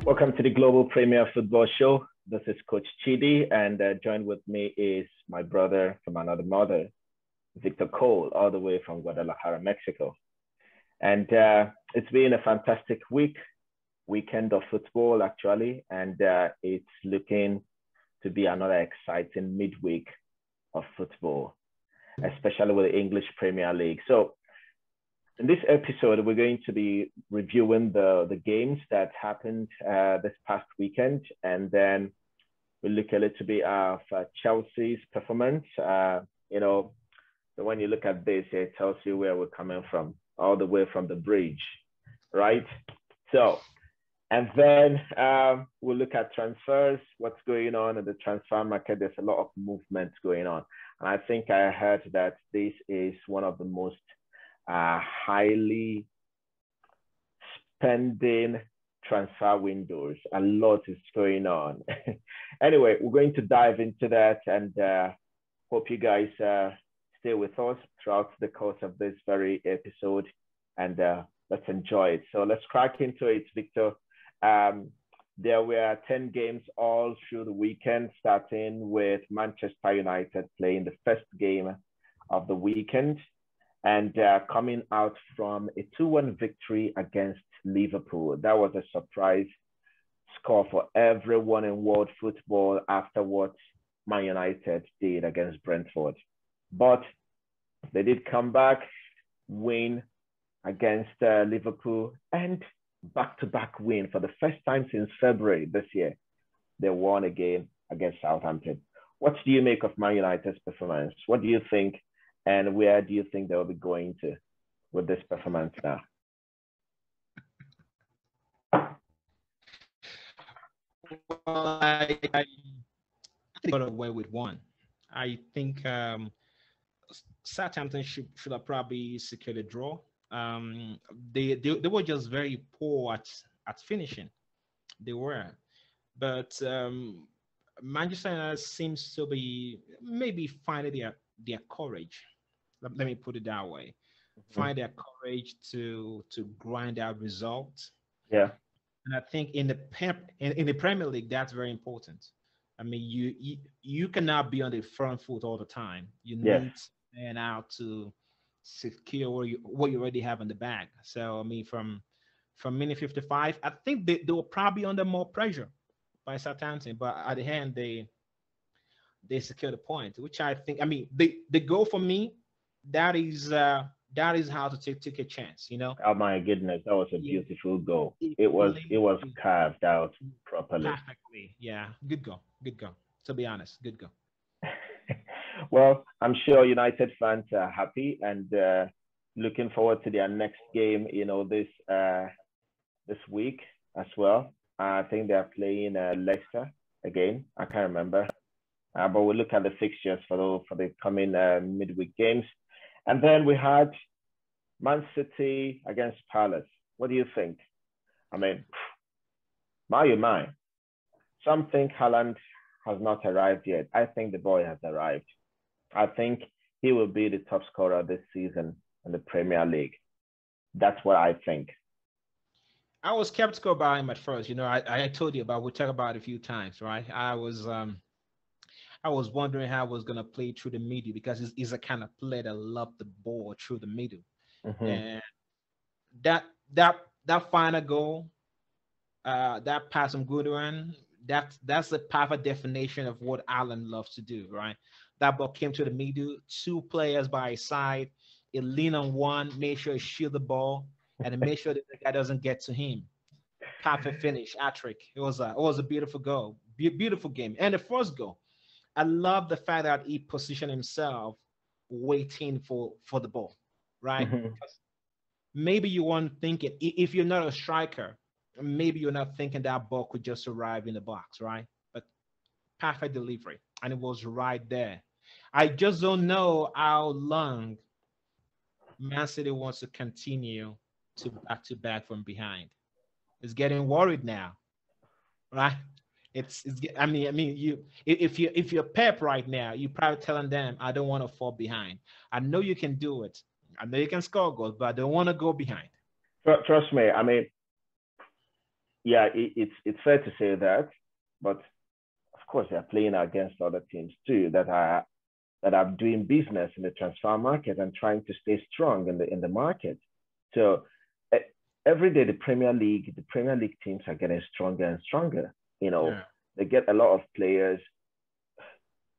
Welcome to the Global Premier Football Show. This is Coach Chidi, and joined with me is my brother from another mother, Victor Cole, all the way from Guadalajara, Mexico. And it's been a fantastic weekend of football, actually, and it's looking to be another exciting midweek of football, especially with the English Premier League. So in this episode, we're going to be reviewing the games that happened this past weekend, and then we'll look a little bit of Chelsea's performance. So when you look at this, it tells you where we're coming from, all the way from the bridge, right? So, and then we'll look at transfers, what's going on in the transfer market. There's a lot of movement going on. And I think I heard that this is one of the most highly spending transfer windows. A lot is going on. Anyway, we're going to dive into that, and hope you guys stay with us throughout the course of this very episode, and let's enjoy it. So let's crack into it, Victor. There were 10 games all through the weekend, starting with Manchester United playing the first game of the weekend, and coming out from a 2-1 victory against Liverpool. That was a surprise score for everyone in world football after what Man United did against Brentford. But they did come back, win against Liverpool, and back-to-back win for the first time since February this year. They won again against Southampton. What do you make of Man United's performance? What do you think? And where do you think they'll be going to with this performance now? Well, I got away with one. I think Southampton should have probably secured a draw. They were just very poor at finishing. They were. But Manchester United seems to be maybe finding their courage. Let me put it that way. Find their courage to grind out results. Yeah. And I think in the Premier League, that's very important. I mean, you cannot be on the front foot all the time. You need to stand out to secure what you already have in the bag. So I mean, from minute 55, I think they were probably under more pressure by Southampton, but at the end they secured a point, which I think, I mean, the goal for me, that is how to take a chance, Oh my goodness, that was a beautiful goal. It was carved out properly. Perfectly. Yeah. Good goal. To be honest, good goal. Well, I'm sure United fans are happy and looking forward to their next game, this week as well. I think they're playing Leicester again. I can't remember. But we'll look at the fixtures for the coming midweek games. And then we had Man City against Palace. What do you think? I mean, my. Some think Haaland has not arrived yet. I think the boy has arrived. I think he will be the top scorer this season in the Premier League. That's what I think. I was skeptical about him at first. I told you about, we talked about it a few times, right? I was wondering how I was going to play through the middle, because he's a kind of player that loves the ball through the middle. Mm-hmm. And that final goal, that pass from Goodwin, that's the perfect definition of what Alan loves to do, right? That ball came to the middle, two players by his side. He lean on one, make sure he shield the ball, and make sure that the guy doesn't get to him. Perfect finish, hat-trick. It was a beautiful goal, beautiful game. And the first goal, I love the fact that he positioned himself waiting for the ball, right? Mm-hmm. Maybe you weren't thinking, if you're not a striker, maybe you're not thinking that ball could just arrive in the box, right? But perfect delivery, and it was right there. I just don't know how long Man City wants to continue to back from behind. It's getting worried now, right? I mean, if you're Pep right now, you're probably telling them, I don't want to fall behind. I know you can do it. I know you can score goals, but I don't want to go behind. Trust me. I mean, yeah, it's fair to say that, but of course they're playing against other teams too that are doing business in the transfer market and trying to stay strong in the market. So every day the Premier League teams are getting stronger and stronger. You know, Yeah. they get a lot of players.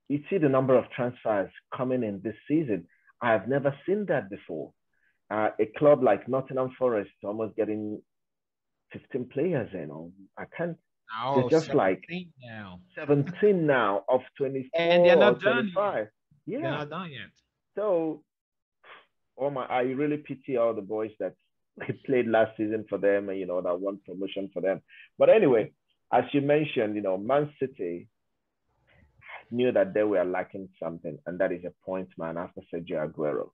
You see the number of transfers coming in this season. I have never seen that before. A club like Nottingham Forest is almost getting 15 players in. I can't. Oh, There's just like 17 now. 17 now of And they're 24 or not done yet. 25. They're Yeah. not done yet. So, I really pity all the boys that played last season for them and, that won promotion for them. But anyway, as you mentioned, Man City knew that they were lacking something, and that is a point man after Sergio Aguero.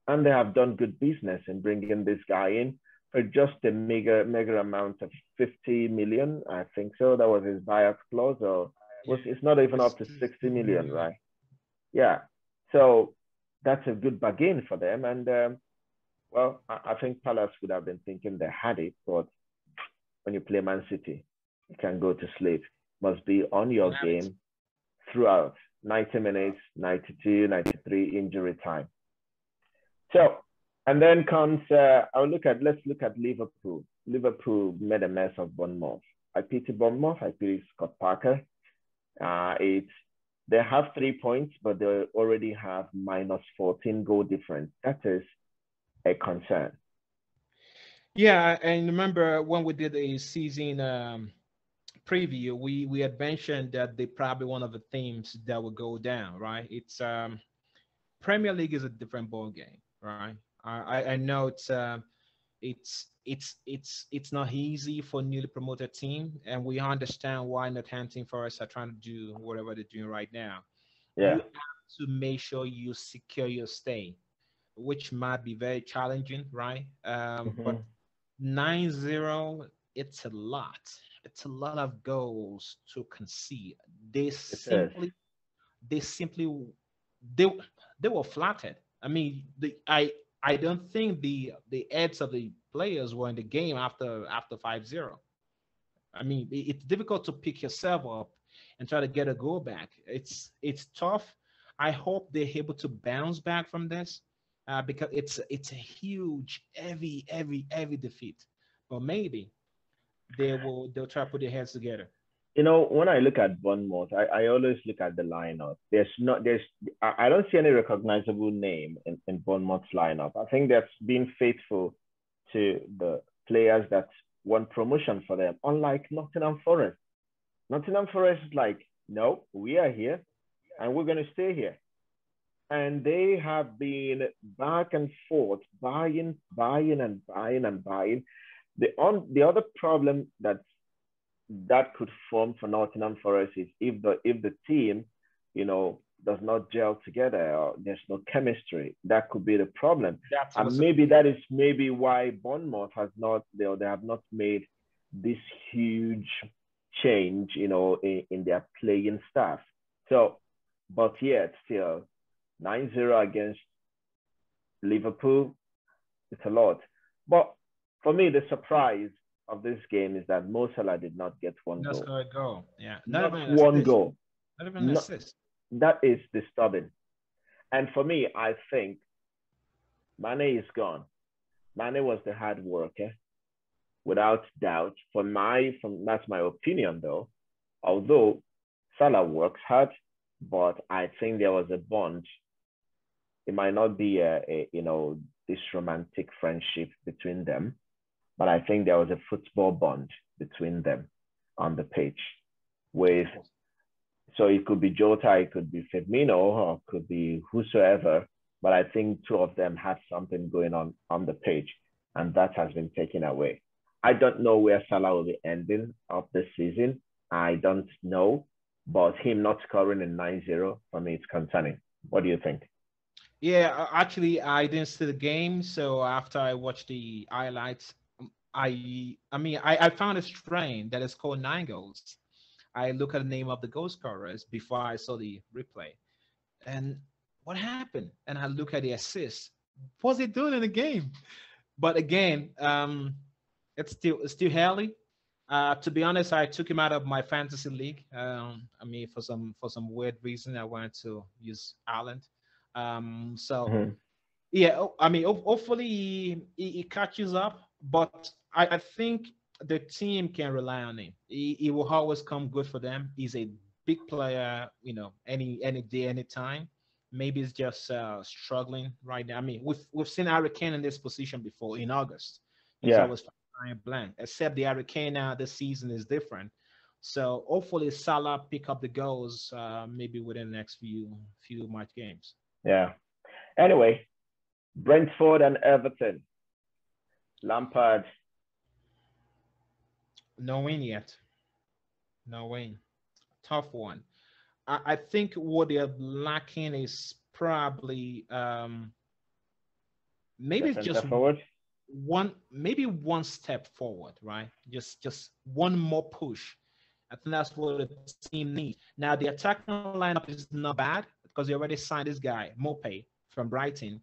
And they have done good business in bringing this guy in for just a mega amount of 50 million, I think so. That was his buyout clause, or it's not even up to 60 million, right? Yeah. So that's a good bargain for them. And well, I think Palace would have been thinking they had it, but when you play Man City, you can go to sleep. Must be on your game throughout 90 minutes, 92, 93 injury time. So, and then comes, let's look at Liverpool. Liverpool made a mess of Bournemouth. I pity Bournemouth. I pity Scott Parker. They have 3 points, but they already have minus 14 goal difference. That is a concern. Yeah, and remember when we did a season preview, we had mentioned that they probably one of the themes that will go down, right? It's Premier League is a different ball game, right? I know it's not easy for newly promoted team, and we understand why Northampton Forest are trying to do whatever they're doing right now. Yeah. You have to make sure you secure your stay, which might be very challenging, right? But 9-0, it's a lot. It's a lot of goals to concede. They simply they they were flattered. I mean, I don't think the heads of the players were in the game after 5-0. I mean, it's difficult to pick yourself up and try to get a goal back. It's tough. I hope they're able to bounce back from this because it's a huge, heavy defeat. But maybe they'll try to put their heads together. When I look at Bournemouth, I always look at the lineup. I don't see any recognizable name in Bournemouth's lineup. I think that's been faithful to the players that won promotion for them, unlike Nottingham Forest. Nottingham Forest is like, no, we are here and we're going to stay here. And they have been back and forth, buying. The other problem that could form for Nottingham Forest is if the team, does not gel together or there's no chemistry, that could be the problem. And maybe that is why Bournemouth they have not made this huge change, in their playing staff. So, but yet still 9-0 against Liverpool, it's a lot. But for me, the surprise of this game is that Mo Salah did not get one goal. That's a goal. Yeah. Not one goal. Not even an assist. That is disturbing. And for me, I think Mane is gone. Mane was the hard worker, without doubt. That's my opinion, though. Although Salah works hard, but I think there was a bond. It might not be this romantic friendship between them, but I think there was a football bond between them on the pitch. So it could be Jota, it could be Firmino, or it could be whosoever. But I think two of them had something going on the pitch, and that has been taken away. I don't know where Salah will be ending of this season. I don't know, but him not scoring in 9-0, for me, it's concerning. What do you think? Yeah, actually, I didn't see the game, so after I watched the highlights, I found it strange that it's called 9 goals. I look at the name of the goal scorers before I saw the replay, and what happened? And I look at the assist. What's he doing in the game? But again, it's still early. To be honest, I took him out of my fantasy league. I mean, for some weird reason, I wanted to use Haaland. So Mhm. yeah, I mean, hopefully he catches up, but I think the team can rely on him. He will always come good for them. He's a big player, any day, any time. Maybe it's just struggling right now. I mean, we've seen Harry Kane in this position before in August. He's Yeah, always flying blank, except the Harry Kane now this season is different. So hopefully Salah pick up the goals maybe within the next few match games. yeah. Anyway, Brentford and Everton. Lampard. No win yet. No win. Tough one. I think what they're lacking is probably The maybe centre just forward. one step forward, right? Just one more push. I think that's what the team needs. Now the attacking lineup is not bad because they already signed this guy, Mope from Brighton.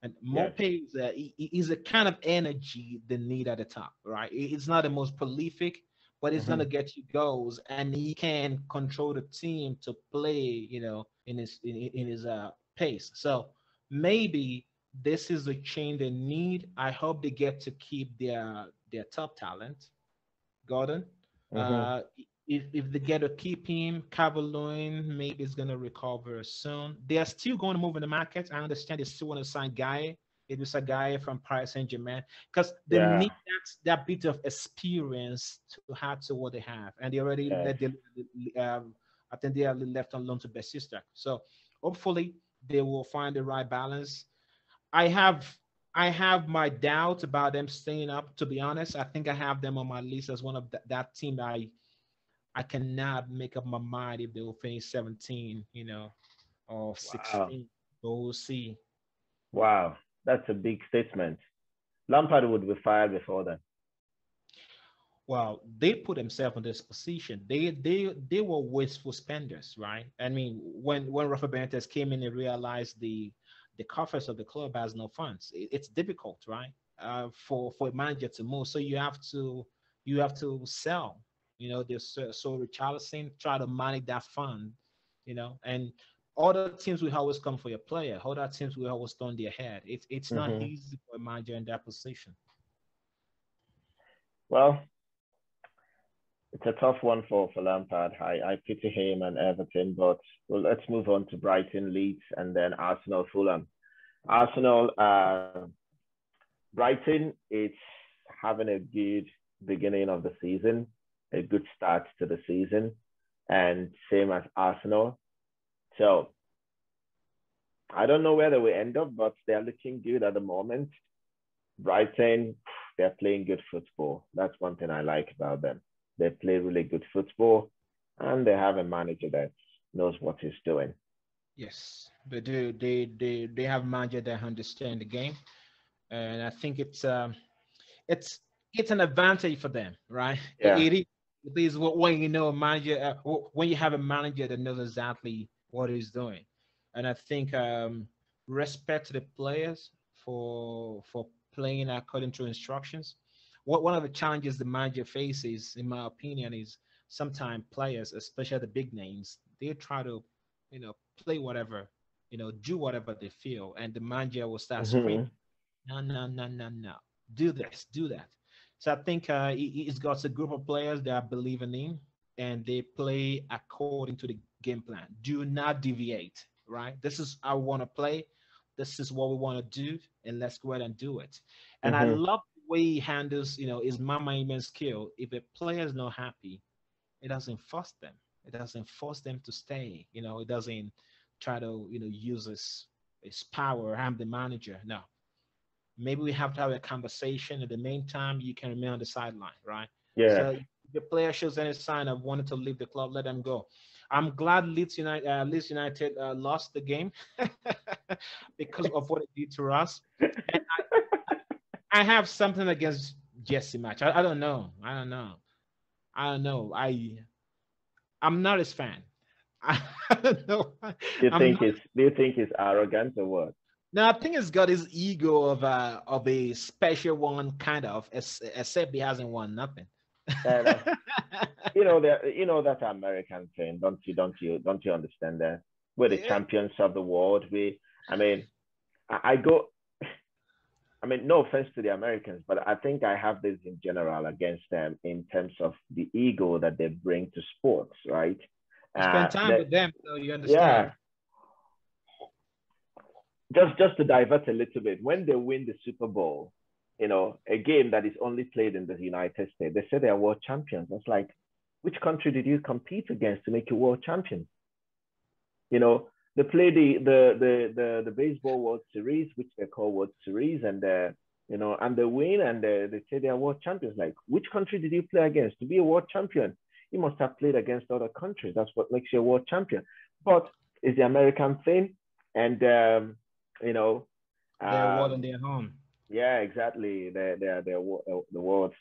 And Yes. Mope is a kind of energy they need at the top, right? It's not the most prolific, but it's Hmm. gonna get you goals, and he can control the team to play, in his pace. So maybe this is the change they need. I hope they get to keep their top talent, Gordon. Hmm. Uh, if they get to keep him, Cavaloin maybe is gonna recover soon. They are still going to move in the market. I understand they still want to sign Guy. It was a guy from Paris Saint Germain because they Yeah. need that bit of experience to add to what they have, and they already Yes. I think they are left on loan to Besista. So hopefully they will find the right balance. I have I have my doubts about them staying up. To be honest, I think I have them on my list as one of that team. I cannot make up my mind if they will finish 17, or Wow. 16. But we'll see. Wow. That's a big statement. Lampard would be fired before then. Well, they put themselves in this position. They were wasteful spenders, right? I mean, when Rafa Benitez came in and realized the coffers of the club has no funds, it's difficult, right? For a manager to move, so you have to sell. There's so Richarlison try to manage that fund, and other teams will always come for your player. Other teams will always turn their head. It's not Hmm. easy for a manager in that position. Well, it's a tough one for Lampard. I pity him and Everton, but well, let's move on to Brighton, Leeds, and then Arsenal, Fulham. Arsenal, Brighton, it's having a good beginning of the season, a good start to the season, and same as Arsenal. So I don't know where they will end up, but they're looking good at the moment. Brighton, they're playing good football. That's one thing I like about them. They play really good football, and they have a manager that knows what he's doing. Yes, they do. They have manager that understand the game, and I think it's it's an advantage for them, right? Yeah. It is when you know a manager, when you have a manager that knows exactly what he's doing, and I think respect to the players for playing according to instructions. One of the challenges the manager faces, in my opinion, is sometimes players, especially the big names, they try to, play whatever, do whatever they feel, and the manager will start screaming, Hmm. no, no, no, no, no. Do this, do that. So I think he's got a group of players that believe in him and they play according to the game plan. Do not deviate, right? This is how we want to play. This is what we want to do, and let's go ahead and do it. And I Hmm. love the way he handles, his man management skill. If a player is not happy, it doesn't force them. It doesn't force them to stay. It doesn't try to, use his power. I'm the manager. No, maybe we have to have a conversation. In the meantime, you can remain on the sideline, right? Yeah. So if the player shows any sign of wanting to leave the club, let them go. I'm glad Leeds United lost the game because of what it did to us. And I have something against Jesse Match. I don't know. I don't know. I don't know. I'm not his fan. I don't know. I'm not. Do you think he's arrogant or what? No, I think it's got his ego of a special one, kind of, except he hasn't won nothing. That American thing. Don't you understand that? We're the Yeah. champions of the world. I mean, I go. I mean, no offense to the Americans, but I think I have this in general against them in terms of the ego that they bring to sports, right? You spend time with them, so you understand. Yeah. Just to divert a little bit, when they win the Super Bowl, a game that is only played in the United States, they say they are world champions. It's like, which country did you compete against to make you world champion? They play the baseball World Series, which they call World Series, and and they win, and they say they are world champions. Like, which country did you play against to be a world champion? You must have played against other countries. That's what makes you a world champion. But it's the American thing, and they're world on their home. Yeah, exactly. They're the world's,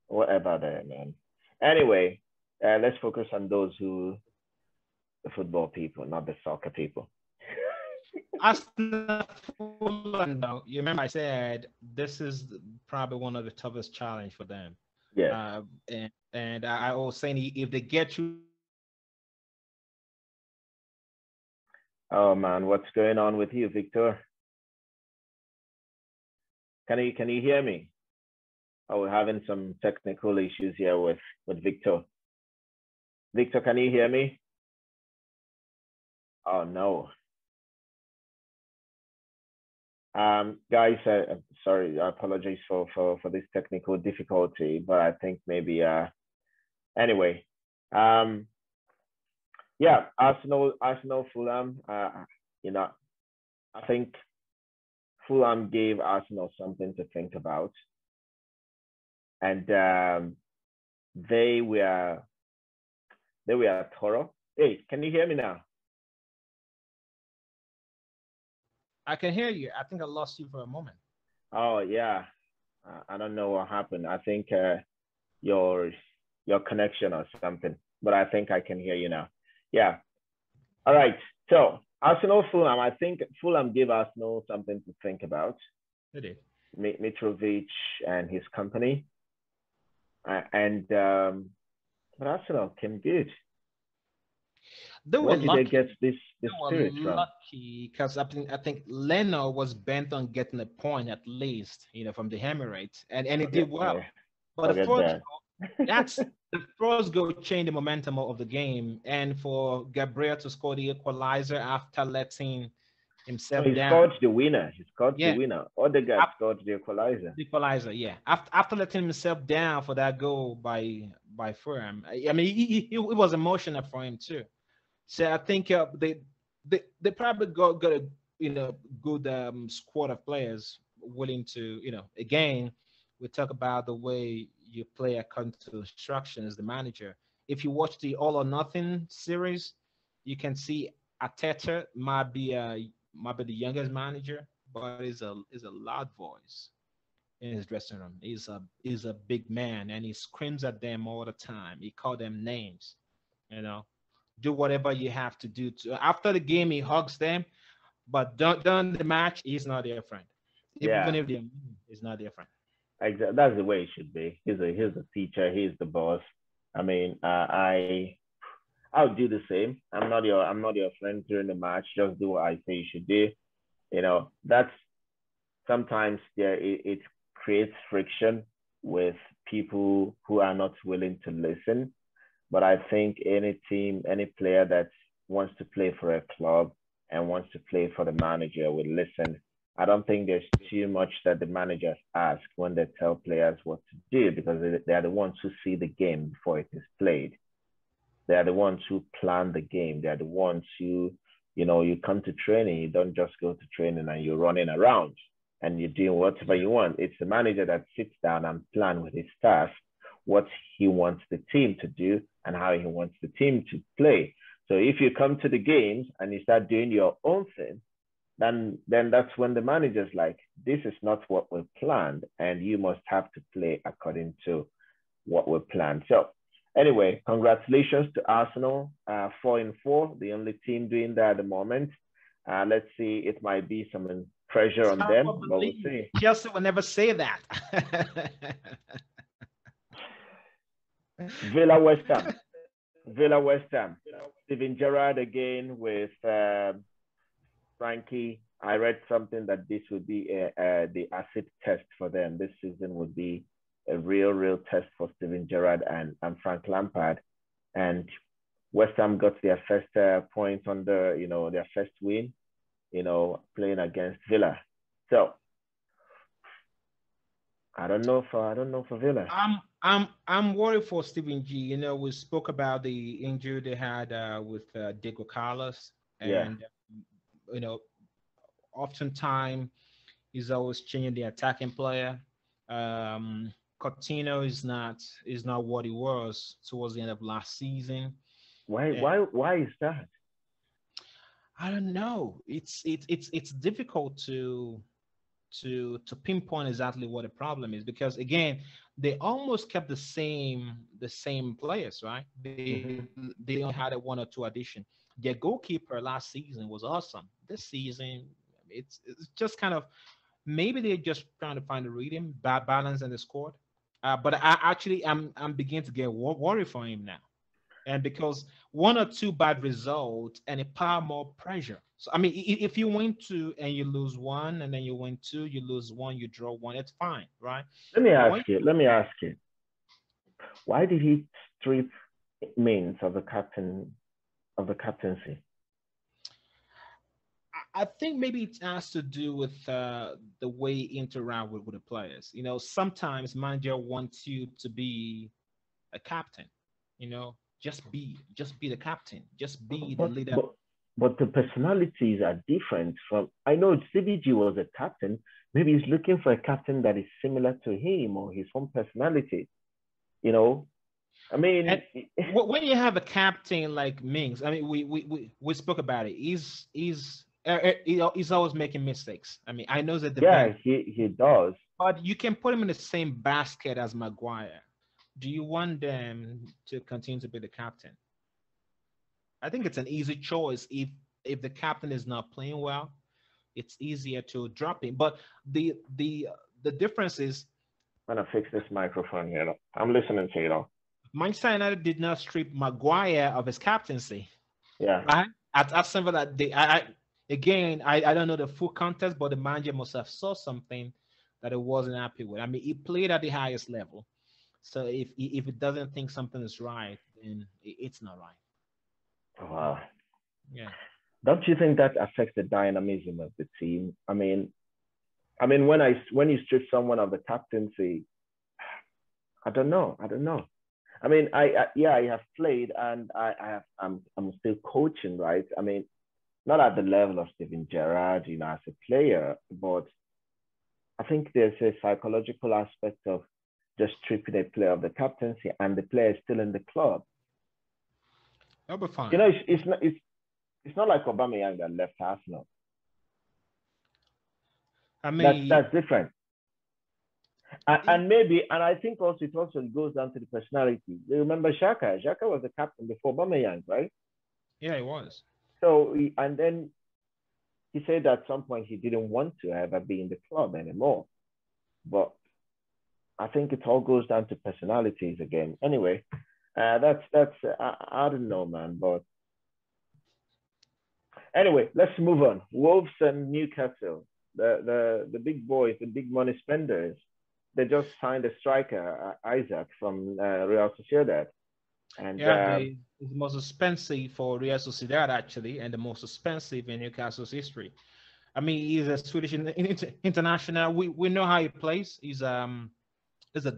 whatever there, man. Anyway, let's focus on the football people, not the soccer people. Arsenal, though, you remember I said this is probably one of the toughest challenge for them. Yeah. And I was saying if they get you. Oh man, what's going on with you, Victor? Can you hear me? Oh, we're having some technical issues here with Victor. Victor, can you hear me? Oh no. Guys, sorry, I apologize for this technical difficulty, but I think maybe anyway. Yeah, Arsenal, Fulham. I think Fulham gave Arsenal something to think about, and they were thorough. Hey, can you hear me now? I can hear you. I think I lost you for a moment. Oh yeah, I don't know what happened. I think your connection or something, but I think I can hear you now. Yeah. All right. So Arsenal, Fulham. I think Fulham gave Arsenal something to think about. It did. Mitrovic and his company, but Arsenal came good. Where did they get this spirit from? Lucky because I think Leno was bent on getting a point at least, from the Emirates, and he did well. Yeah. But that's the first goal changed the momentum of the game, and for Gabriel to score the equalizer after letting himself down. He scored the winner. The winner. Odegaard scored the equalizer. The equalizer, yeah. After letting himself down for that goal by Fulham, I mean, it was emotional for him too. So I think they probably got a good squad of players willing to again we talk about the way you play according to instructions. The manager, if you watch the All or Nothing series, you can see Arteta might be the youngest manager, but he's a loud voice in his dressing room. He's a big man and he screams at them all the time. He calls them names, do whatever you have to do. After the game, he hugs them, but during the match, he's not their friend. Even if he's not their friend. Exactly. That's the way it should be. He's a teacher. He's the boss. I mean, I'll do the same. I'm not your friend during the match. Just do what I say you should do. That's sometimes it creates friction with people who are not willing to listen. But I think any team, any player that wants to play for a club and wants to play for the manager will listen. I don't think there's too much that the managers ask when they tell players what to do, because they are the ones who see the game before it is played. They are the ones who plan the game. They are the ones who, you come to training, you don't just go to training and you're running around and you're doing whatever you want. It's the manager that sits down and plans with his staff what he wants the team to do and how he wants the team to play. So if you come to the games and you start doing your own thing, then that's when the manager's like, this is not what we planned, and you must have to play according to what we planned. So anyway, congratulations to Arsenal, 4-4, the only team doing that at the moment. Let's see, it might be some pressure on them, but we'll see. Chelsea will never say that. Villa West Ham. Villa West Ham. Steven Gerrard again with Frankie. I read something that this would be the acid test for them. This season would be a real test for Steven Gerrard and Frank Lampard. And West Ham got their first point on their first win, playing against Villa. So I don't know for Villa. I'm worried for Stephen G. We spoke about the injury they had with Diego Carlos, and oftentimes he's always changing the attacking player. Coutinho is not what he was towards the end of last season. Why is that? I don't know. It's difficult to pinpoint exactly what the problem is, because again, they almost kept the same players, right? They only had a one or two addition. Their goalkeeper last season was awesome. This season, it's just kind of, maybe they're just trying to find a rhythm, balance in the squad. But I'm beginning to get worried for him now, and because one or two bad results and it pile more pressure. So I mean, if you win two and you lose one, and then you win two, you lose one, you draw one, it's fine, right? Let me ask you. Why did he strip Mings of the captaincy? I think maybe it has to do with the way you interact with the players. Sometimes manager wants you to be a captain. Just be the captain. Just be the leader. But the personalities are different from. I know CBG was a captain. Maybe he's looking for a captain that is similar to him or his own personality. I mean, when you have a captain like Mings, I mean, we spoke about it. He's always making mistakes. I mean, I know that. He does. But you can put him in the same basket as Maguire. Do you want them to continue to be the captain? I think it's an easy choice. If the captain is not playing well, it's easier to drop him. But the difference is, I'm gonna fix this microphone here. I'm listening to you. Manchester United did not strip Maguire of his captaincy. Yeah. Right? At something that I don't know the full context, but the manager must have saw something that it wasn't happy with. I mean, he played at the highest level. So if it doesn't think something is right, then it's not right. Wow. Yeah. Don't you think that affects the dynamism of the team? I mean, when you strip someone of the captaincy, I don't know. I mean, I have played and I'm still coaching, right? I mean, not at the level of Steven Gerrard, as a player, but I think there's a psychological aspect of just stripping a player of the captaincy and the player is still in the club. That'll be fine. It's not like Aubameyang that left Arsenal. I mean, that's different. And I think also it also goes down to the personality. You remember Xhaka? Xhaka was the captain before Aubameyang, right? Yeah, he was. So and then he said at some point he didn't want to ever be in the club anymore. But I think it all goes down to personalities again. Anyway, that's I don't know, man. But anyway, let's move on. Wolves and Newcastle, the big boys, the big money spenders. They just signed a striker, Isaac, from Real Sociedad. And it's the most expensive for Real Sociedad, actually, and the most expensive in Newcastle's history. I mean, he's a Swedish international. We know how he plays. He's a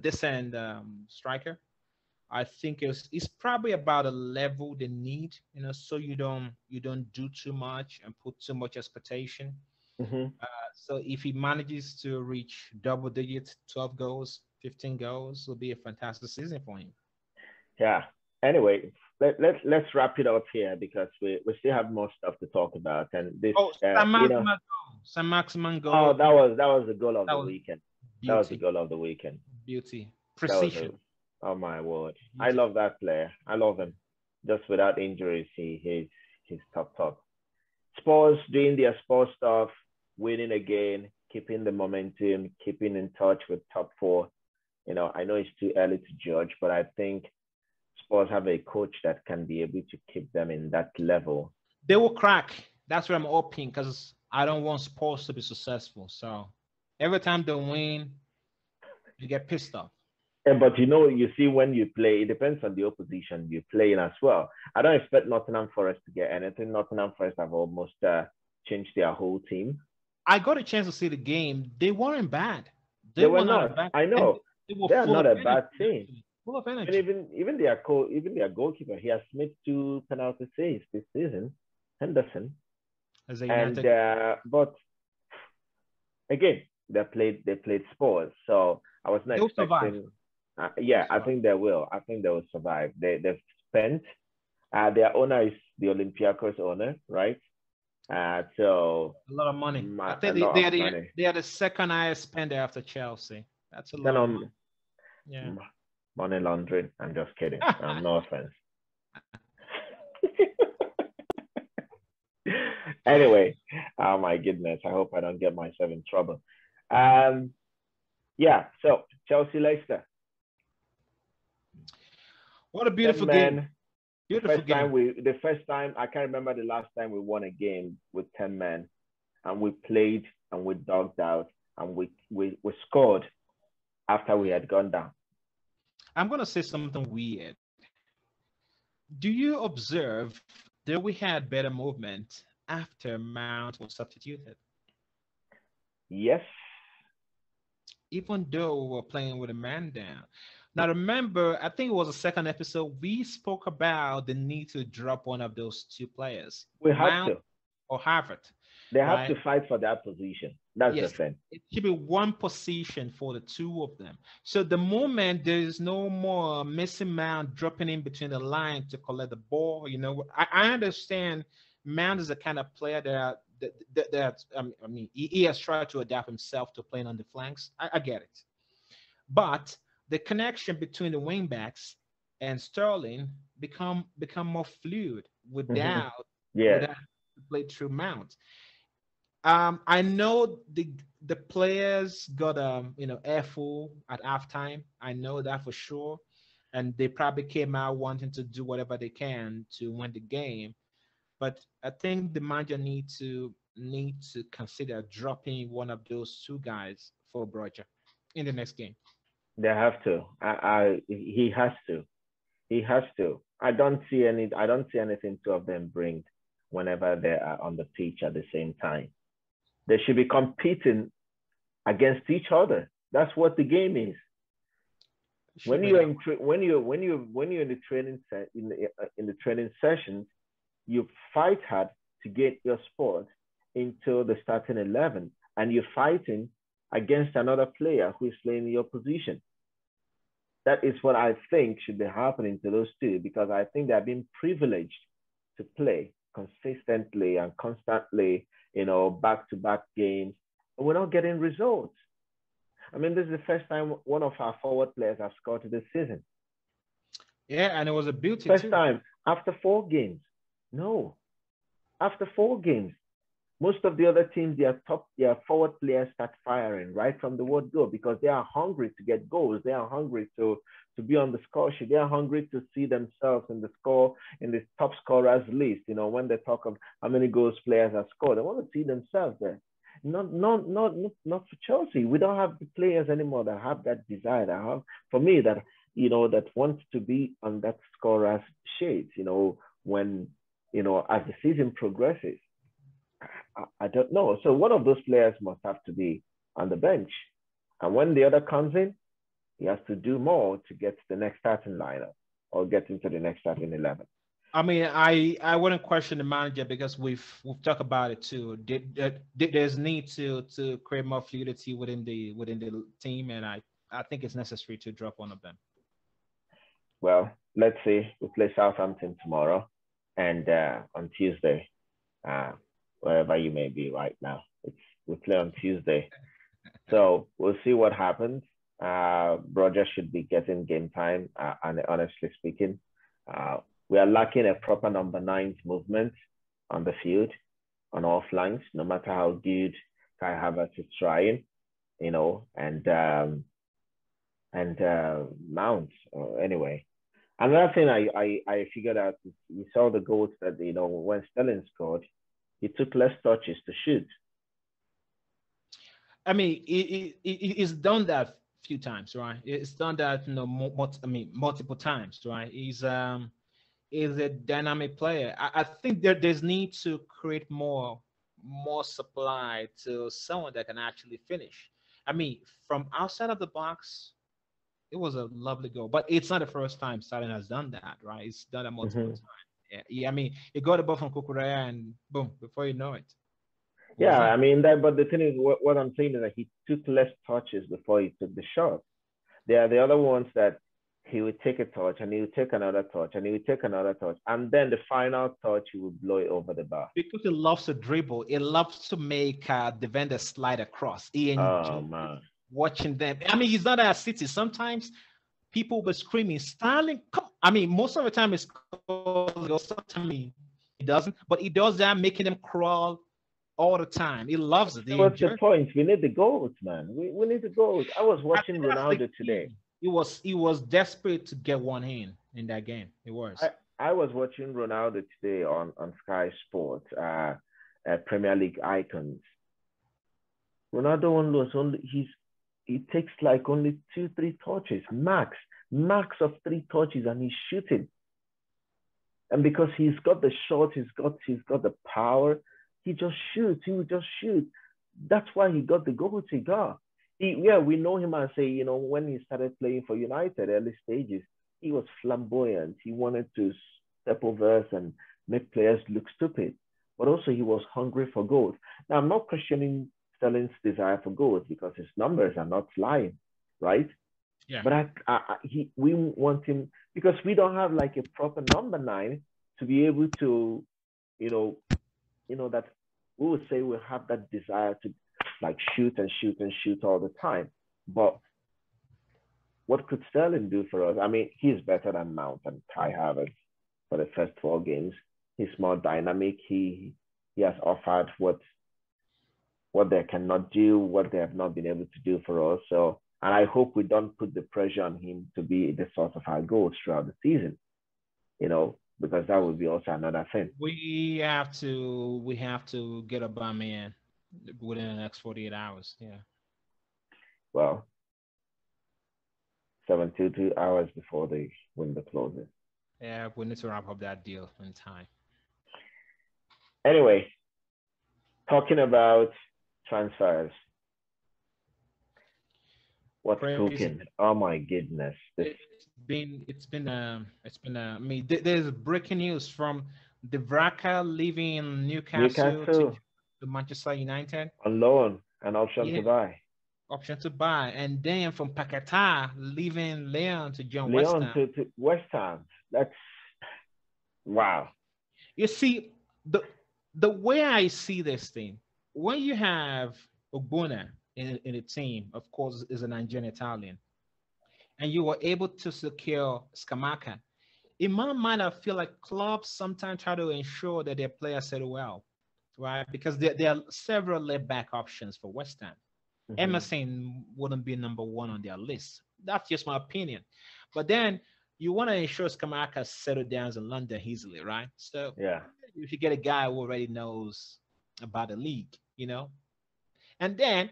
decent striker. I think it's probably about a level they need, so you don't do too much and put too much expectation. Mm-hmm. So if he manages to reach double digits, 12 goals, 15 goals, will be a fantastic season for him. Yeah. Anyway, let's wrap it up here because we still have more stuff to talk about. And this, San Maximan goal. Oh, that was the goal of the weekend. Beauty. That was the goal of the weekend. Beauty, precision. Oh my word! Beauty. I love that player. I love him. Just without injuries, he's top. Spurs doing their Spurs stuff, winning again, keeping the momentum, keeping in touch with top four. I know it's too early to judge, but I think Spurs have a coach that can be able to keep them in that level. They will crack. That's what I'm hoping, because I don't want Spurs to be successful. So every time they win, you get pissed off. Yeah, but you see, when you play, it depends on the opposition you play in as well. I don't expect Nottingham Forest to get anything. Nottingham Forest have almost changed their whole team. I got a chance to see the game. They weren't bad. They were not. Bad. I know. They are not a bad team. Full of And energy. even their goalkeeper, he has made 2 penalty saves this season, Henderson. As a And United, but again, they played Spurs, so I was not they'll survive. expecting. Yeah, I think they will. I think they will survive. They've spent. Their owner is the Olympiacos owner, right? So A lot of money. I a think lot they of money. they are the second highest spender after Chelsea. That's a lot Then of money. Yeah. money laundering. I'm just kidding. No offense. Anyway, oh my goodness, I hope I don't get myself in trouble. Yeah, so Chelsea Leicester. What a beautiful game. Beautiful game. The first time, I can't remember the last time we won a game with 10 men, and we played and we dogged out and we scored after we had gone down. I'm going to say something weird. Do you observe that we had better movement after Mount was substituted? Yes. Even though we were playing with a man down. Now, remember, I think it was the second episode, we spoke about the need to drop one of those 2 players. We have to. Or Harvard. They have to fight for that position. That's the thing. It should be one position for the 2 of them. So the moment there is no more missing Mount dropping in between the line to collect the ball, I understand Mount is the kind of player that I mean, he has tried to adapt himself to playing on the flanks. I get it. But the connection between the wing backs and Sterling become more fluid without play through Mount. I know the players got airful at halftime. I know that for sure, and they probably came out wanting to do whatever they can to win the game. But I think the manager need to consider dropping one of those 2 guys for Broja in the next game. They have to. He has to. He has to. I don't see anything 2 of them bring whenever they are on the pitch at the same time. They should be competing against each other. That's what the game is. When you're in the training sessions, you fight hard to get your spot into the starting 11, and you're fighting against another player who is playing in your position. That is what I think should be happening to those 2, because I think they are being privileged to play consistently and constantly, back-to-back games, and we're not getting results. I mean, this is the first time one of our forward players have scored this season. Yeah, and it was a beauty. First time after 4 games. No, after 4 games. Most of the other teams, their forward players start firing right from the word go, because they are hungry to get goals. They are hungry to be on the score sheet. They are hungry to see themselves in the top scorers list. When they talk of how many goals players have scored, they want to see themselves there. Not for Chelsea. We don't have the players anymore that have that desire. That want to be on that scorer's shades. When as the season progresses. I don't know. So one of those players must have to be on the bench. And when the other comes in, he has to do more to get to the next starting lineup or get into the next starting 11. I mean, I wouldn't question the manager, because we've talked about it too. There's need to create more fluidity within the team, and I think it's necessary to drop one of them. Well, let's see. We play Southampton tomorrow, and on Tuesday, wherever you may be right now, we play on Tuesday. So we'll see what happens. Roger should be getting game time, and honestly speaking, we are lacking a proper number 9's movement on the field, on all flanks, no matter how good Kai Havertz is trying, and Mount. Anyway, Another thing I figured out is you saw the goals that, when Sterling scored, he took less touches to shoot. I mean, it's done that few times, right? It's done that, multiple times, right? He's a dynamic player. I think there's need to create more supply to someone that can actually finish. I mean, from outside of the box, it was a lovely goal, but it's not the first time Salah has done that, right? It's done it multiple Mm-hmm. times. Yeah, I mean, he got the ball from Kukurea and boom, before you know it, it was Yeah, in. I mean that. But the thing is, what I'm saying is that he took less touches before he took the shot. There are the other ones that he would take a touch and he would take another touch and he would take another touch, and then the final touch he would blow it over the bar. Because he loves to dribble, he loves to make the vendor slide across. He Oh enjoys man. watching them. I mean, he's not at City. Sometimes people were screaming, Sterling, come. I mean, most of the time it's goals. Sometimes he doesn't, but he does that, making them crawl all the time. He loves it. So He what's the enjoys it. point? We need the goals, man. We need the goals. I was I watching think that's the Ronaldo key. today. He was desperate to get one in that game. It I, was. I was watching Ronaldo today on Sky Sports, Premier League icons. Ronaldo he takes like only 2-3 touches max of 3 touches, and he's shooting. And because he's got the shot, he's got the power, he just shoots. He will just shoot. That's why he got the goals he got. Yeah, we know him and say, when he started playing for United early stages, he was flamboyant. He wanted to step over us and make players look stupid. But also he was hungry for goals. Now I'm not questioning Sterling's desire for goals because his numbers are not flying, right? Yeah. But we want him because we don't have like a proper number 9 to be able to, you know, that we would say we have that desire to like shoot and shoot and shoot all the time. But what could Sterling do for us? I mean, he's better than Mount and Kai Havertz for the first 4 games. He's more dynamic. He has offered what they cannot do, what they have not been able to do for us. So, and I hope we don't put the pressure on him to be the source of our goals throughout the season, because that would be also another thing. We have to get a man within the next 48 hours. Yeah. Well, 72 hours before the window closes. Yeah, we need to wrap up that deal in time. Anyway, talking about transfers. What's Crazy. cooking? Oh my goodness! I mean, there's breaking news from the Vraka leaving Newcastle Newcastle to Manchester United. on loan, an option Yeah, to buy. option to buy, and then from Paquetá leaving Leon to join West Leon Ham. to West Ham. That's wow. You see, the way I see this thing, when you have Ogbonna in the team, of course, is a Nigerian Italian, and you were able to secure Skamaka. In my mind, I feel like clubs sometimes try to ensure that their players settle well, right? Because there are several left back options for West Ham. Mm-hmm. Emerson wouldn't be number 1 on their list. That's just my opinion. But then you want to ensure Skamaka settle down in London easily, right? So Yeah. if you get a guy who already knows about the league, and then,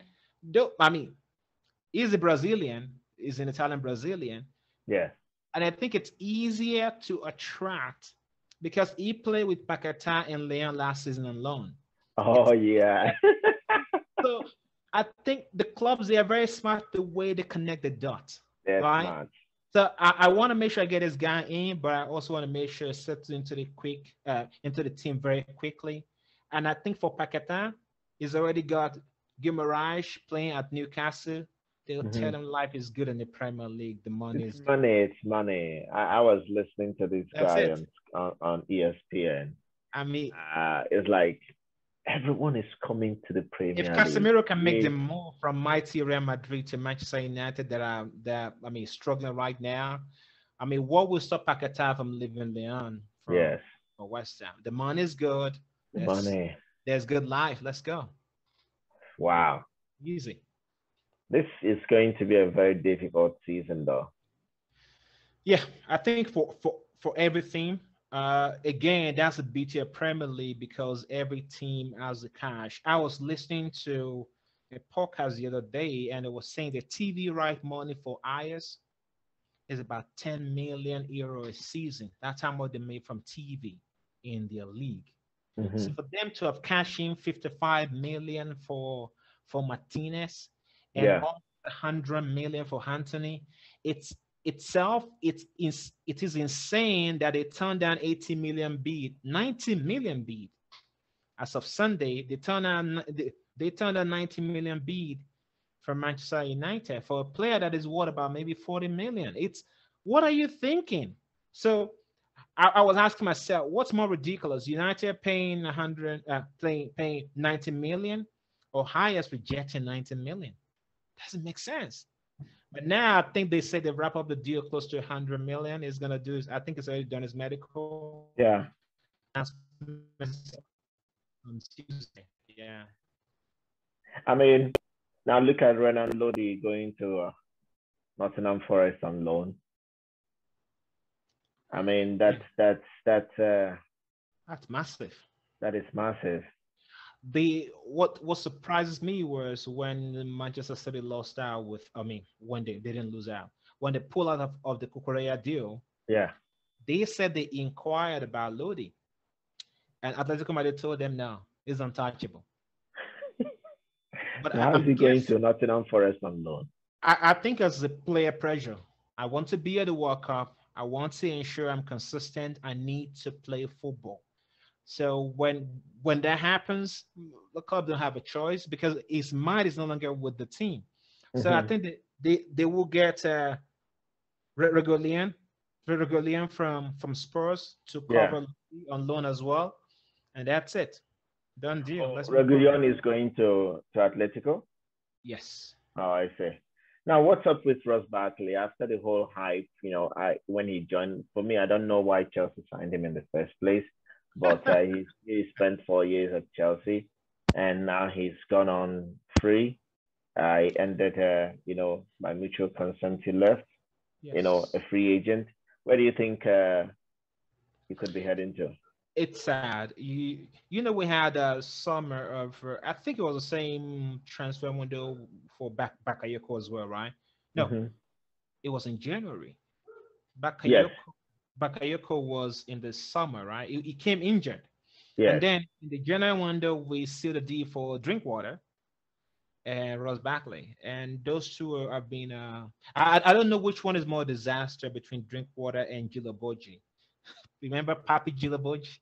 he's a Brazilian, he's an Italian Brazilian. Yeah. And I think it's easier to attract because he played with Paquetá and Leon last season on loan. Oh, yeah. So I think the clubs, they are very smart the way they connect the dots. That's right? smart. So I want to make sure I get this guy in, but I also want to make sure it sets into the team very quickly. And I think for Paquetá, he's already got Guimaraes playing at Newcastle. They'll tell him life is good in the Premier League. The money is money. It's money. I was listening to this guy on ESPN. I mean, it's like everyone is coming to the Premier League. If Casemiro can make the move from mighty Real Madrid to Manchester United that are struggling right now, what will stop Paquetá from leaving Leon for West Ham? The money is good. There's good life. Let's go. Wow. Easy. This is going to be a very difficult season, though. Yeah, I think for everything, again, that's a beauty of Premier League because every team has the cash. I was listening to a podcast the other day, and it was saying the TV right money for Ayers is about 10 million euro a season. That's how much they made from TV in their league. So Hmm. for them to have cashed in 55 million for Martinez and Yeah. almost 100 million for Anthony, it's itself it is insane that they turned down 80 million bid, 90 million bid as of Sunday. They turned down 90 million bid from Manchester United for a player that is what about maybe 40 million. It's what are you thinking? So I was asking myself, what's more ridiculous? United paying 100, paying 90 million, or highest rejecting 90 million? Doesn't make sense. But now I think they say they wrap up the deal close to 100 million. Is gonna do. I think it's already done his medical. Yeah. On Tuesday. Yeah. I mean, now look at Renan Lodi going to Nottingham Forest on loan. I mean, Yeah. That's massive. that is massive. The what surprises me was when Manchester City lost out with. I mean, when they didn't lose out when they pull out of the Kukureya deal. Yeah. They said they inquired about Lodi, and Atletico Madrid told them no, he's untouchable. But Now, how's I'm he going guessing. to Nottingham Forest on loan? I think as the player pressure, I want to be at the World Cup. I want to ensure I'm consistent. I need to play football. So when that happens, the club don't have a choice because his mind is no longer with the team. So I Hmm. think they will get Regolian, Regolian from Spurs to Yeah. cover on loan as well, and that's it. Done deal. Oh, Let's move on. Reguilon is going to Atletico. Yes. Oh, I see. Now, what's up with Ross Barkley after the whole hype? I when he joined, for me, I don't know why Chelsea signed him in the first place, but he spent 4 years at Chelsea, and now he's gone on free. I ended, by mutual consent, he left. A Yes. free agent. Where do you think he could be heading to? It's sad. You know we had a summer of I think it was the same transfer window for Bakayoko as well, right? No, Hmm. it was in January. Yes. Bakayoko was in the summer, right? He came injured, and Yes. then in the January window we sealed the deal for Drinkwater and Ross Barkley, and those two have been. I don't know which one is more disaster between Drinkwater and Gilaboji. Remember Papi Gilaboji?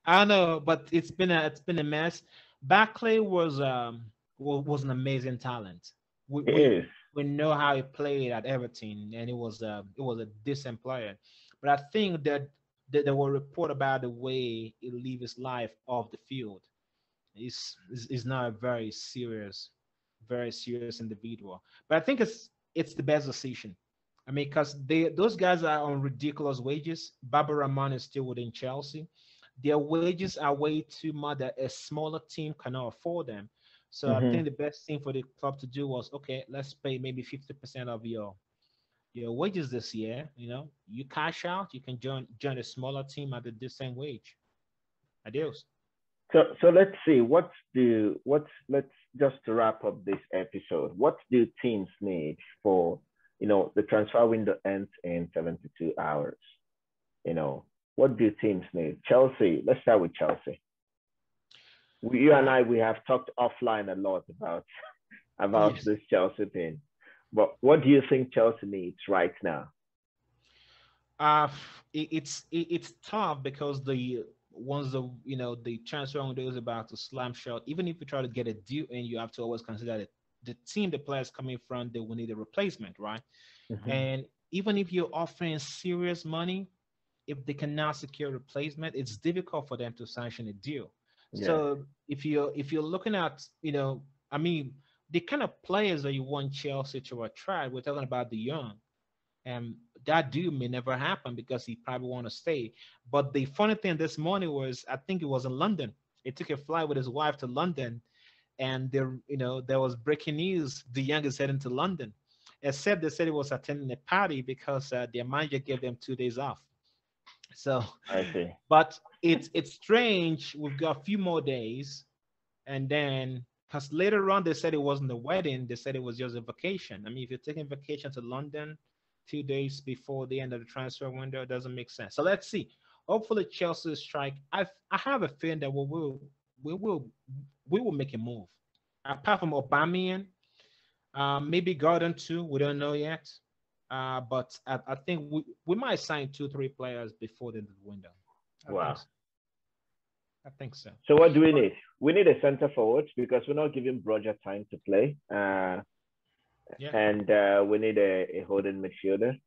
I don't know, but it's been a mess. Barclay was an amazing talent. We It we is. we know how he played at Everton, and it was a decent player. But I think that there were report about the way he live his life off the field. He's not a very serious individual. But I think it's the best decision. I mean, because those guys are on ridiculous wages. Baba Rahman is still within Chelsea. Their wages are way too much that a smaller team cannot afford them. So I Hmm. think the best thing for the club to do was okay, let's pay maybe 50% of your wages this year. You cash out, you can join a smaller team at a decent wage. Adios. So let's see. Let's just to wrap up this episode. What do teams need for the transfer window ends in 72 hours? You know, what do teams need? Chelsea. Let's start with Chelsea. You and Uh, I, we have talked offline a lot about yes. this Chelsea thing. But what do you think Chelsea needs right now? It's tough because the once the transfer window is about to slam shut. Even if you try to get a deal in, you have to always consider that the team the players coming from they will need a replacement, right? Hmm. And even if you're offering serious money, if they cannot secure a replacement, it's difficult for them to sanction a deal. Yes. So if you're looking at I mean the kind of players that you want Chelsea to attract, we're talking about the young. And that deal may never happen because he probably want to stay. But the funny thing this morning was, I think it was in London. He took a flight with his wife to London, and there was breaking news: the young is heading to London. except they said he was attending a party because their manager gave them 2 days off. So, I see. but it's strange. We've got a few more days, and then because later on they said it wasn't a wedding, they said it was just a vacation. I mean, if you're taking vacation to London 2 days before the end of the transfer window, it doesn't make sense. So let's see. Hopefully Chelsea strike. I have a feeling that we will we will make a move. Apart from Aubameyang, maybe Gordon too. We don't know yet. But I think we might sign 2, 3 players before the end of the window. Wow. I think so. So what do we need? We need a center forward because we're not giving Broja time to play. And we need a holding midfielder.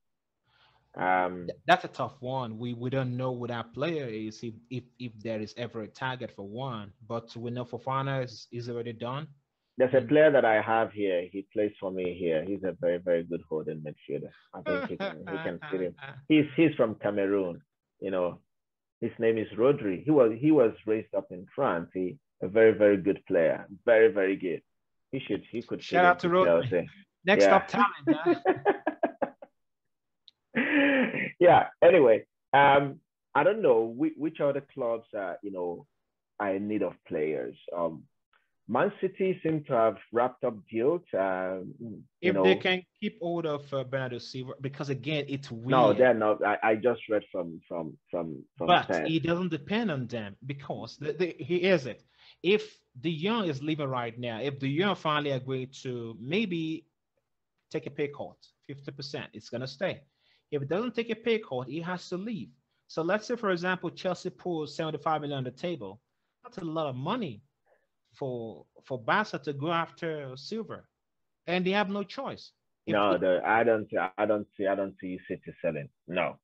That's a tough one. We don't know who that player is if there is ever a target for one. But we know Fofana is already done. There's a player that I have here. He plays for me here. He's a very, very good holding midfielder. I think he can fit him. He's from Cameroon. You know, his name is Rodri. He was raised up in France. A very, very good player. Very, very good. He could shout out to Rodri. Next up talent. Yeah. Anyway, I don't know which other clubs are in need of players. Man City seem to have wrapped up deals. If they can keep hold of Bernardo Silva, because again, it's weird. No, they're not. I just read from. But it doesn't depend on them because here's it. If De Jong is leaving right now, if De Jong finally agreed to maybe take a pay cut, 50%, it's gonna stay. If it doesn't take a pay cut, he has to leave. So let's say, for example, Chelsea pulls 75 million on the table. That's a lot of money for Barca to go after Silva, and they have no choice. I don't see City selling. No.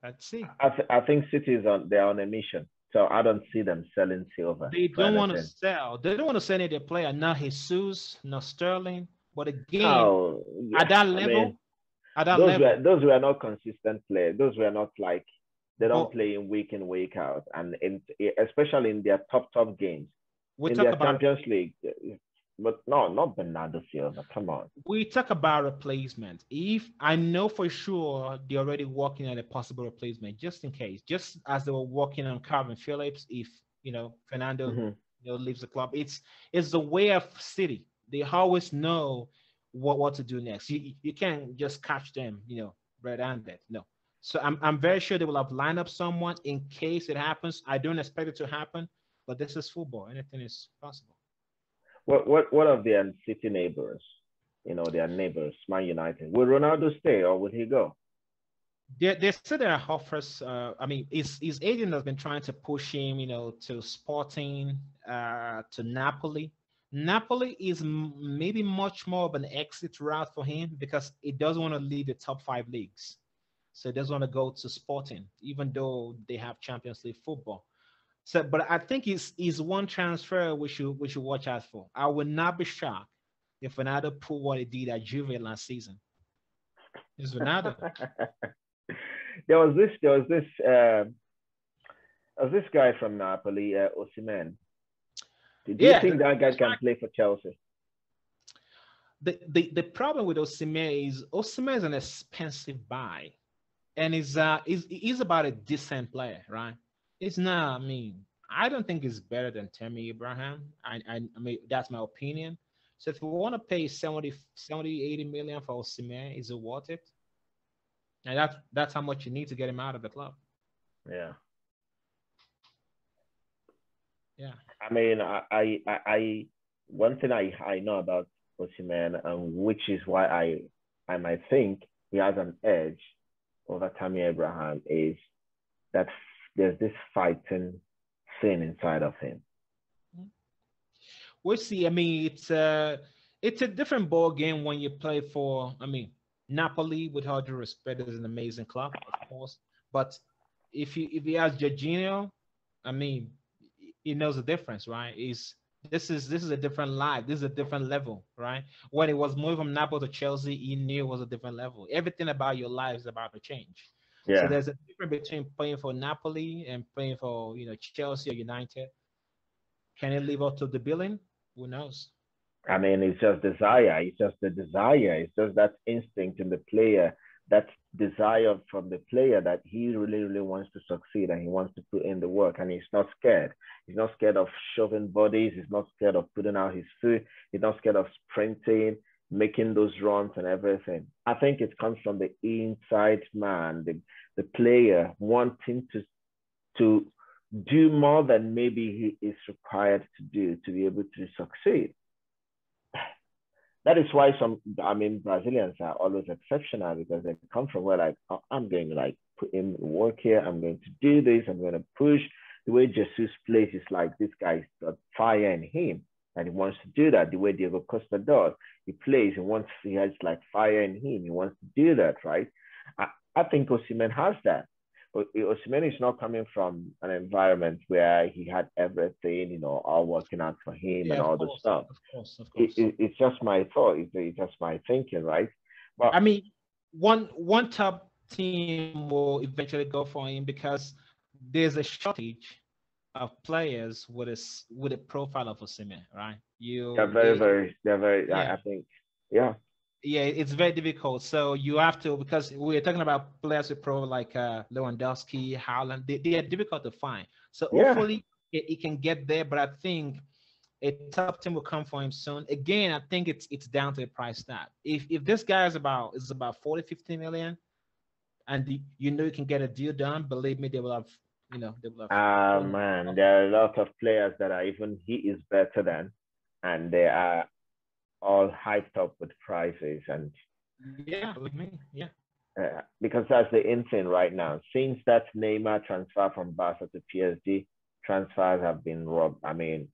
Let's see. I think City they're on a mission, so I don't see them selling Silva. They don't want to sell. They don't want to sell any of their player. Not Jesus, not Sterling. But again, at that level, those were not consistent players. Those were not like they don't play in, week out, and especially in their top games. In their Champions League, but no, not Bernardo Silva. Come on. We talk about replacement. If I know for sure they're already working on a possible replacement, just in case, just as they were working on Calvin Phillips, if Fernando leaves the club, it's the way of City. They always know what to do next. You can't just catch them, red-handed. No. So I'm very sure they will have lined up someone in case it happens. I don't expect it to happen. But this is football. Anything is possible. What of their City neighbors? Their neighbors, Man United. Will Ronaldo stay or will he go? They said there are offers. I mean, his agent has been trying to push him, to Sporting, to Napoli. Napoli is maybe much more of an exit route for him because he doesn't want to leave the top 5 leagues. So he doesn't want to go to Sporting, even though they have Champions League football. So, but I think it's one transfer we should watch out for. I would not be shocked if Ronaldo pulled what he did at Juve last season. It's Ronaldo. there was this guy from Napoli, Osimhen. Do you think that guy can play for Chelsea? The problem with Osimhen is an expensive buy, and he's about a decent player, right? It's not. I mean, I don't think it's better than Tammy Abraham. I mean, that's my opinion. So if you want to pay 70, 80 million for Osimhen, is it worth it? And that's how much you need to get him out of the club. Yeah. Yeah. I mean, I one thing I know about Osimhen, which is why I might think he has an edge over Tammy Abraham, is that there's this fighting thing inside of him. We'll see. I mean, it's a different ball game when you play for. I mean, Napoli, with all due respect, is an amazing club, of course. But if he has Jorginho, I mean, he knows the difference, right? This is a different life. This is a different level, right? When he was moving from Napoli to Chelsea, he knew it was a different level. Everything about your life is about to change. Yeah. So there's a difference between playing for Napoli and playing for Chelsea or United. Can he live up to the billing? Who knows? I mean, it's just desire. It's just the desire. It's just that instinct in the player, that desire from the player that he really, really wants to succeed and he wants to put in the work and he's not scared. He's not scared of shoving bodies. He's not scared of putting out his foot. He's not scared of sprinting, making those runs and everything. I think it comes from the inside man, the player wanting to do more than maybe he is required to do to be able to succeed. That is why Brazilians are always exceptional because they come from where like, oh, I'm going to like put in work here. I'm going to do this. I'm going to push. The way Jesus plays is like this guy's got fire in him and he wants to do that. The way Diego Costa does, he plays, he has like fire in him. He wants to do that, right? I think Osimhen has that. But Osimhen is not coming from an environment where he had everything, all working out for him and all the stuff. Of course. It's just my thought. It's just my thinking, right? But I mean, one top team will eventually go for him because there's a shortage of players with a profile of Osimhen, right? They're very. Yeah. I think, yeah. Yeah, it's very difficult. So you have to, because we're talking about players with pro like Lewandowski, Haaland. They are difficult to find. So hopefully it can get there. But I think a top team will come for him soon. Again, I think it's down to the price tag. If this guy is about 40, 50 million, and you can get a deal done, believe me, they will have. Man, there are a lot of players that are even he is better than, and they are all hyped up with prices and because that's the in thing right now. Since that Neymar transfer from Barca to PSG, transfers have been robbed. I mean,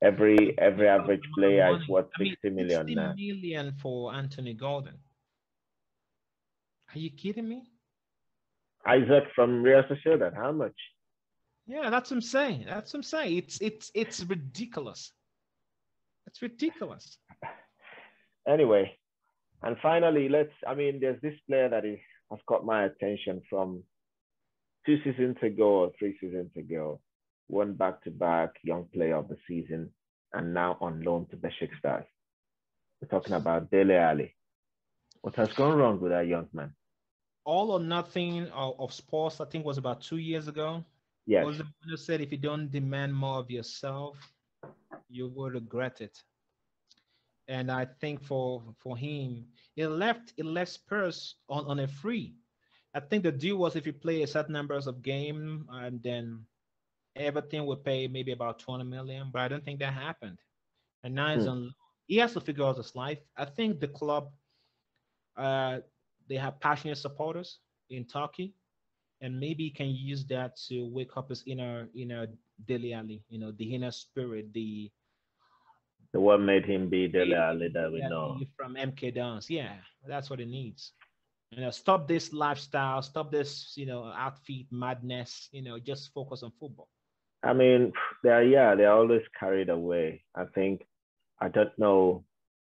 every average player is worth 60 million now. 60 million for Anthony Gordon. Are you kidding me? Isaac from Real Sociedad, how much? Yeah, that's what I'm saying. It's ridiculous. It's ridiculous. Anyway, and finally, there's this player that has caught my attention from 2 seasons ago or 3 seasons ago. Won back-to-back young player of the season and now on loan to Besiktas. We're talking about Dele Alli. What has gone wrong with that young man? All or nothing of sports, I think, was about 2 years ago. Yes. Was the one who said if you don't demand more of yourself, you will regret it. And I think for him, it left Spurs on a free. I think the deal was if you play a certain numbers of game, and then Everton would pay maybe about 20 million, but I don't think that happened. And now he's on. He has to figure out his life. I think the club, they have passionate supporters in Turkey, and maybe he can use that to wake up his inner Dele Alli, the inner spirit, the what made him be Dele Alli that we know from MK Dons. Yeah, that's what it needs. Stop this lifestyle, stop this outfit madness. Just focus on football. I mean, they're always carried away. I don't know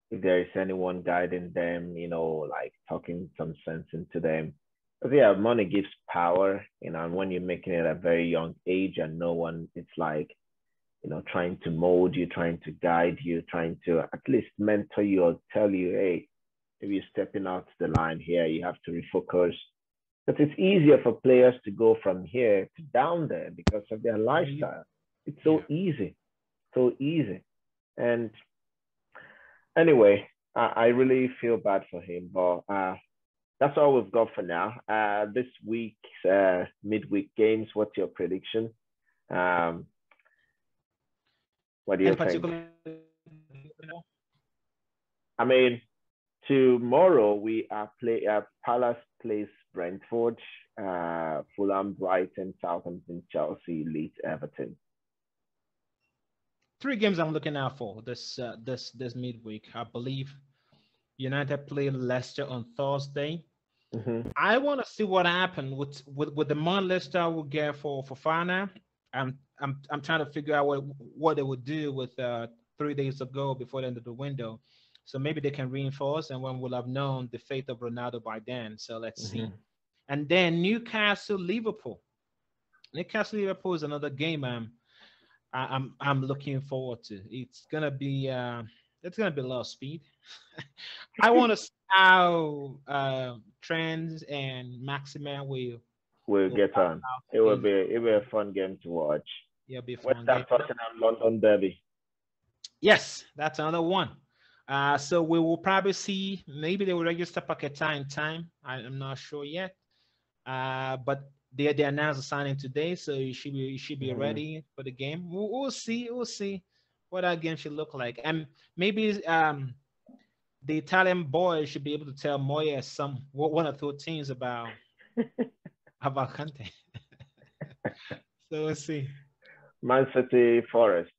if there is anyone guiding them, like talking some sense into them. Because money gives power, and when you're making it at a very young age and no one, it's like, trying to mold you, trying to guide you, trying to at least mentor you or tell you, hey, if you're stepping out the line here, you have to refocus. But it's easier for players to go from here to down there because of their lifestyle. It's so easy. And anyway, I really feel bad for him, but that's all we've got for now. This week's midweek games, what's your prediction? What do you think? I mean, tomorrow we are Palace plays Brentford, Fulham, Brighton, Southampton, Chelsea, Leeds, Everton. 3 games I'm looking out for this midweek. I believe United play Leicester on Thursday. Mm-hmm. I want to see what happened with the money Leicester will get for Fofana. I'm trying to figure out what they would do with 3 days ago before the end of the window. So maybe they can reinforce, and one will have known the fate of Ronaldo by then. So let's see. And then Newcastle Liverpool. Newcastle Liverpool is another game. I'm looking forward to. It's gonna be a lot of speed. I want to see how Trends and Maximan We'll will get battle on. out It will against. be a fun game to watch. It'll be a West fun Ham game. Tottenham London Derby. Yes, that's another one. So we will probably see. Maybe they will register Paquetá in time. I'm not sure yet. But they announced the signing today, so you should be Mhm. ready for the game. We'll see. We'll see what that game should look like, and maybe the Italian boys should be able to tell Moya one or two things about Conte. So we'll see. Man City Forest.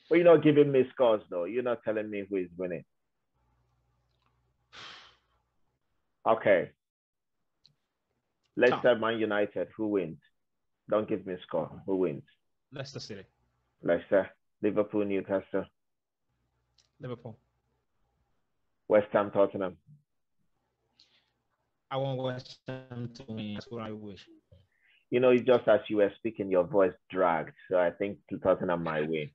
But you're not giving me scores though. You're not telling me who is winning. Okay. Tough. Leicester Man United. Who wins? Don't give me score. Who wins? Leicester City, Leicester. Liverpool Newcastle. Liverpool. West Ham Tottenham. I want West Ham to win. That's what I wish. You know, just as you were speaking, your voice dragged. So I think Tottenham might win.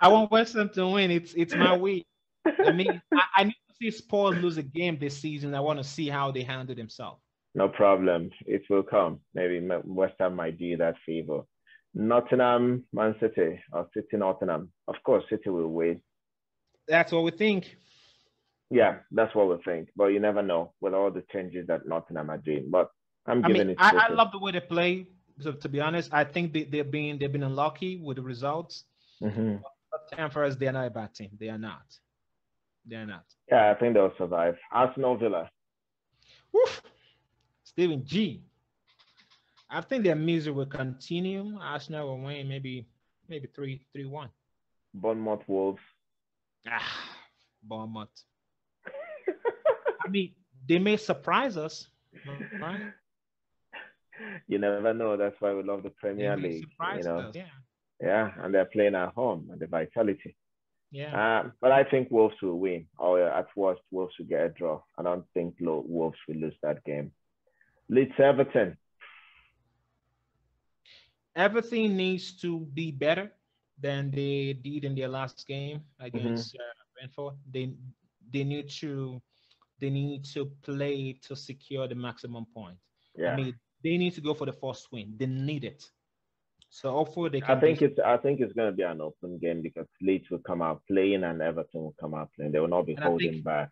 I want West Ham to win. It's my way. I mean, I need to see Spurs lose a game this season. I want to see how they handle themselves. No problem. It will come. Maybe West Ham might do that favor. Nottingham, Man City, or City Nottingham. Of course, City will win. That's what we think. Yeah, that's what we think. But you never know with all the changes that Nottingham are doing. But I'm I giving mean, it I City. love the way they play. So to be honest, I think they've been unlucky with the results. Mm-hmm. But for us, they are not a bad team. They are not. They are not. Yeah, I think they'll survive. Arsenal Villa. Woof. Stephen G. I think their misery will continue. Arsenal will win maybe 3-1. Bournemouth Wolves. Bournemouth. I mean, they may surprise us, right? You never know. That's why we love the They Premier may League. surprise us. Yeah. Yeah, and they're playing at home and the vitality. Yeah. But I think Wolves will win, or at worst, Wolves will get a draw. I don't think Wolves will lose that game. Leeds Everton. Everything needs to be better than they did in their last game Mm-hmm. against Brentford. They need to play to secure the maximum point. I Yeah, mean, they need to go for the first win. They need it. So hopefully they I can do. think it's going to be an open game because Leeds will come out playing and Everton will come out playing. They will not be And I holding think back.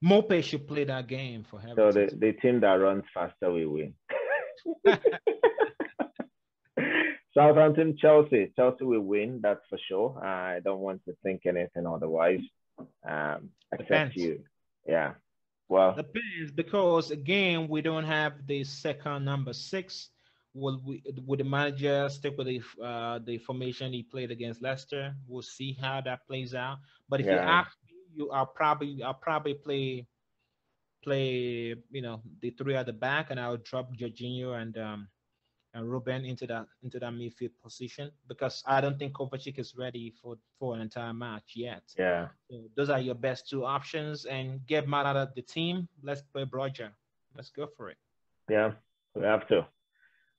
Mope should play that game for So Everton. the team that runs faster will win. Southampton, Chelsea. Chelsea will win, that's for sure. I don't want to think anything otherwise. Except Depends. you. Yeah. Well, Depends because again we don't have the second number 6. Will the manager stick with the formation he played against Leicester? We'll see how that plays out. But if you yeah. ask me, I'll probably play the 3 at the back, and I'll drop Jorginho and Ruben into that midfield position because I don't think Kovacic is ready for an entire match yet. Yeah. So those are your best 2 options, and get mad out of the team. Let's play Broja. Let's go for it. Yeah. We have to.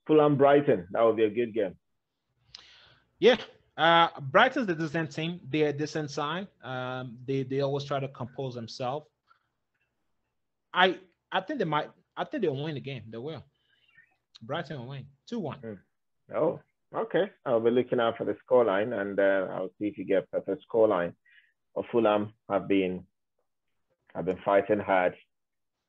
Fulham Brighton. That would be a good game. Yeah. Brighton's the decent team. They're a decent side. They always try to compose themselves. I think they'll win the game. They will. Brighton will win 2-1. Oh, okay. I'll be looking out for the scoreline, and I'll see if you get a better scoreline. Fulham have been fighting hard.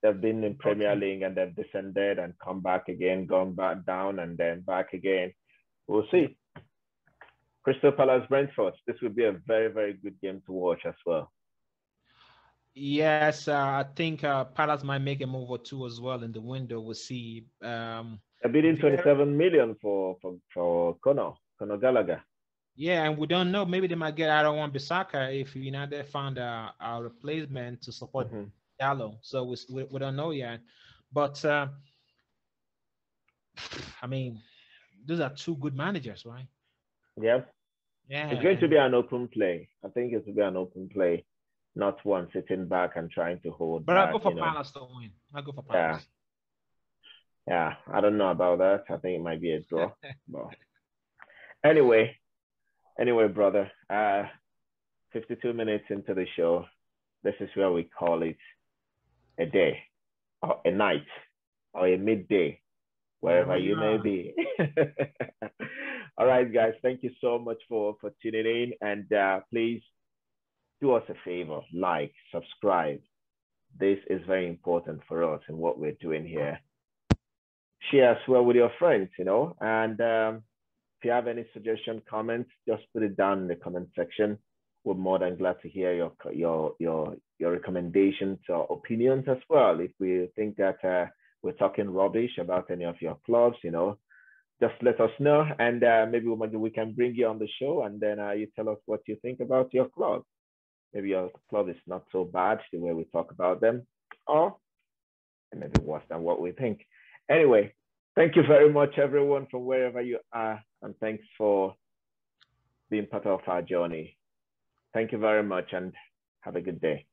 They've been in Premier League and they've descended and come back again, gone back down and then back again. We'll see. Crystal Palace Brentford. This would be a very, very good game to watch as well. Yes, I think Palace might make a move or 2 as well in the window. We'll see. They're bidding 27 million for Conor Gallagher. Yeah, and we don't know. Maybe they might get Aaron Bissaka if United found a replacement to support Diallo. So we don't know yet. But I mean, those are 2 good managers, right? Yeah. Yeah. It's going to be an open play. I think it will be an open play, not one sitting back and trying to hold. But back, I'll go for Palace to win. I'll go for Palace. Yeah. I don't know about that. I think it might be a draw. But Anyway, brother, 52 minutes into the show, this is where we call it a day or a night or a midday, wherever you may be. All right, guys, thank you so much for tuning in. And please do us a favor, like, subscribe. This is very important for us and what we're doing here. Share as well with your friends, and if you have any suggestion, comments, just put it down in the comment section. We're more than glad to hear your recommendations or opinions as well. If we think that we're talking rubbish about any of your clubs, just let us know, and maybe we can bring you on the show, and then you tell us what you think about your club. Maybe your club is not so bad the way we talk about them, or maybe worse than what we think. Anyway, thank you very much, everyone, from wherever you are, and thanks for being part of our journey. Thank you very much, and have a good day.